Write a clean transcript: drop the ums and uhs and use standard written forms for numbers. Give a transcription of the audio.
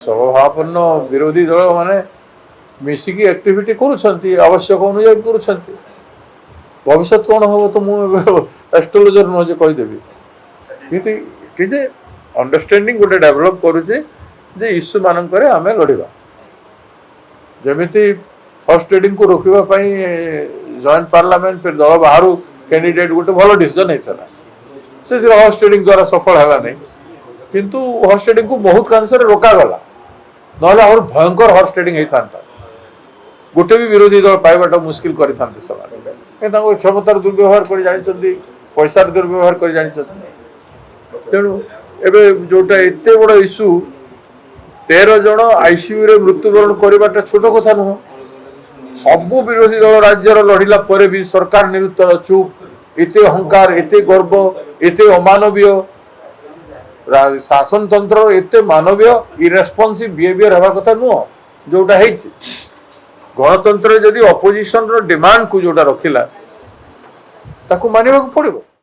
स्वभावपन्न विरोधी दल माने मिसिकी एक्टिविटी करूछंती आवश्यक अनुଯାयी करूछंती भविष्य कौन हम तो मुझे एस्ट्रोलोजर नुहे कही देवी किंतु इट इज ए अंडरस्टैंडिंग गोटे डेवलप करुचे जे इश्यू मानक आम लड़वा जमीती हॉर्स ट्रेडिंग को रोकवा जॉइंट पार्लियामेंट फिर दल बाहर कैंडिडेट गोटे भल डिसीजन होता से हॉर्स ट्रेडिंग द्वारा सफल है नहीं किंतु हॉर्स ट्रेडिंग को बहुत कांश रोकगला ना भयंकर हॉर्स ट्रेडिंग होता गोटे भी विरोधी दल पाइबाटा मुस्किल करते क्षमतार दुर्व्यवहार कर जानी पैसार दुर्व्यवहार कर जानी तेणु एवं जोटा एत बड़ इश्यू 13 जन आईसीयू रे मृत्युवरण करवाटा छोट कथा नुह सबू विरोधी दल राज्यर लड़िला पर भी सरकार निरुत्तर चुप एते अहंकार एते गर्व एते अमानवीय शासन तंत्र एते मानवीय इरेस्पॉन्सिव बिहेवियर हवा कथा नुह जोटा है गणतंत्र जदि अपोजिशन रो डिमांड को जोटा रखिला ताकू मानिबा को पड़िबो।